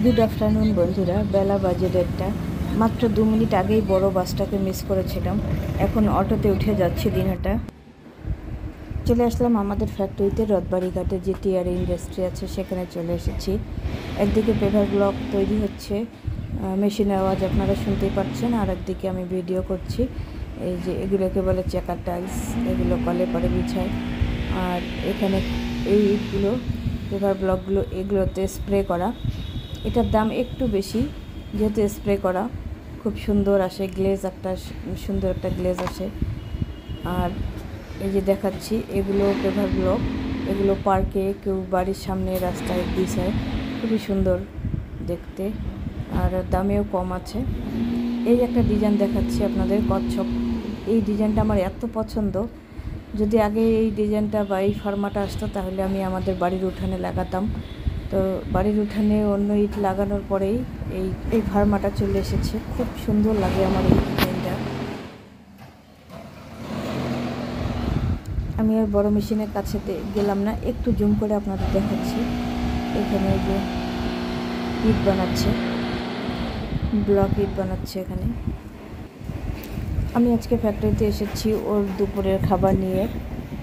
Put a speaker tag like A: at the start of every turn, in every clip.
A: Good afternoon বন্ধুরা, বেলা বাজে 1:30। মাত্র 2 মিনিট আগেই বড় বাসটাকে মিস করেছিলাম। এখন অটোতে উঠে যাচ্ছি দিনহাটা। চলে আসলাম আমাদের ফ্যাক্টরিতে, রথবাড়ি ঘাটে যে টিআর ইন্ডাস্ট্রি আছে সেখানে চলে এসেছি। একদিকে পেপার ব্লক তৈরি হচ্ছে, মেশিনের আওয়াজ আপনারা শুনতেই পাচ্ছেন, আর একদিকে আমি ভিডিও করছি। এই যে এগুলোকে বলে চেকার টাইলস, এগুলো কলে পরে বিছায়। আর এখানে এই ইটগুলো, পেপার ব্লকগুলো, এগুলোতে স্প্রে করা। এটার দাম একটু বেশি, যেহেতু স্প্রে করা খুব সুন্দর আসে গ্লেজ, একটা সুন্দর একটা গ্লেজ আসে। আর এই যে দেখাচ্ছি, এগুলো পেপার ব্লক, এগুলো পার্কে, কেউ বাড়ির সামনে রাস্তায় বিছায়, খুবই সুন্দর দেখতে, আর দামেও কম আছে। এই একটা ডিজাইন দেখাচ্ছি আপনাদের, কচ্ছপ। এই ডিজাইনটা আমার এত পছন্দ, যদি আগে এই ডিজাইনটা বা এই ফার্মাটা আসতো তাহলে আমি আমাদের বাড়ির উঠানে লাগাতাম। তো বাড়ির উঠানে অন্য ইট লাগানোর পরেই এই ফার্মাটা চলে এসেছে। খুব সুন্দর লাগে আমার এই ডিজাইনটা। আমি আর বড় মেশিনের কাছে গেলাম না, একটু জুম করে আপনাদের দেখাচ্ছি। এখানে যে ইট বানাচ্ছে, ব্লক ইট বানাচ্ছে এখানে। আমি আজকে ফ্যাক্টরিতে এসেছি ওর দুপুরের খাবার নিয়ে।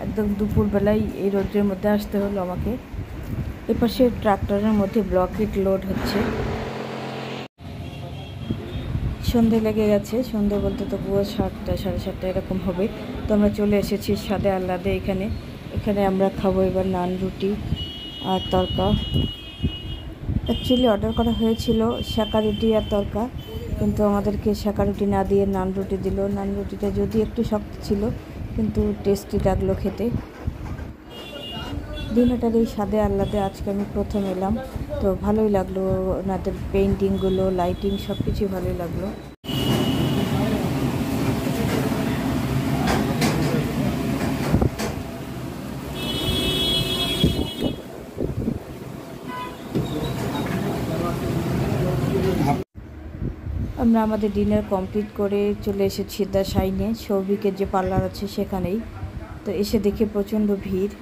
A: একদম দুপুরবেলায় এই রোদ্রের মধ্যে আসতে হলো আমাকে। এপাশে ট্রাক্টরের মধ্যে ব্লক ইট লোড হচ্ছে। সন্ধে লেগে গেছে, সন্ধে বলতে তবুও 7টা 7:30 এরকম হবে। তো আমরা চলে এসেছি স্বাদে আহ্লাদে। এখানে আমরা খাবো এবার নান, রুটি আর তরকা। অ্যাকচুয়ালি অর্ডার করা হয়েছিল শাঁকা রুটি আর তরকা, কিন্তু আমাদেরকে শাঁকা রুটি না দিয়ে নান রুটি দিল। নান রুটিটা যদি একটু শক্ত ছিল, কিন্তু টেস্টি লাগলো খেতে। দিনটার এই স্বাদে আহ্লাদে আজকে আমি প্রথম এলাম, তো ভালোই লাগলো। ওনাদের পেইন্টিংগুলো, লাইটিং সব কিছুই ভালোই লাগলো। আমরা আমাদের ডিনার কমপ্লিট করে চলে এসেছি দ্য শাইনে, সৌভিকের যে পার্লার আছে সেখানেই। তো এসে দেখে প্রচণ্ড ভিড়।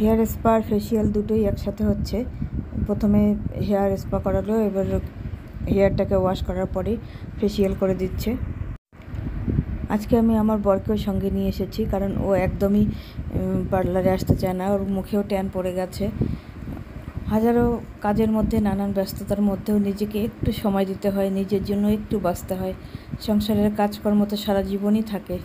A: হেয়ার স্পা আর ফেসিয়াল দুটোই একসাথে হচ্ছে। প্রথমে হেয়ার স্পা করালো, এবার হেয়ারটাকে ওয়াশ করার পরে ফেসিয়াল করে দিচ্ছে। আজকে আমি আমার বরকেও সঙ্গে নিয়ে এসেছি, কারণ ও একদমই পার্লারে আসতে চায় না, ওর মুখেও ট্যান পড়ে গেছে। হাজারো কাজের মধ্যে, নানান ব্যস্ততার মধ্যেও নিজেকে একটু সময় দিতে হয়, নিজের জন্য একটু বাঁচতে হয়। সংসারের কাজকর্ম তো সারা জীবনই থাকে।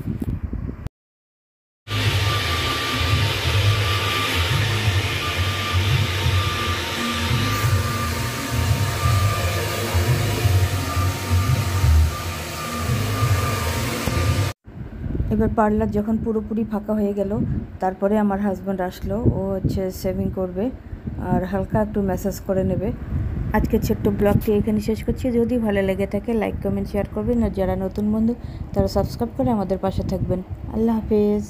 A: এবার পার্লার যখন পুরোপুরি ফাঁকা হয়ে গেল, তারপরে আমার হাজব্যান্ড আসলো। ও শেভিং করবে আর হালকা একটু ম্যাসাজ করে নেবে। আজকে ছোট্ট ব্লগটি এখানে শেষ করছি। যদি ভালো লেগে থাকে লাইক, কমেন্ট, শেয়ার করবেন, আর যারা নতুন বন্ধু তারা সাবস্ক্রাইব করে আমাদের পাশে থাকবেন। আল্লাহ হাফেজ।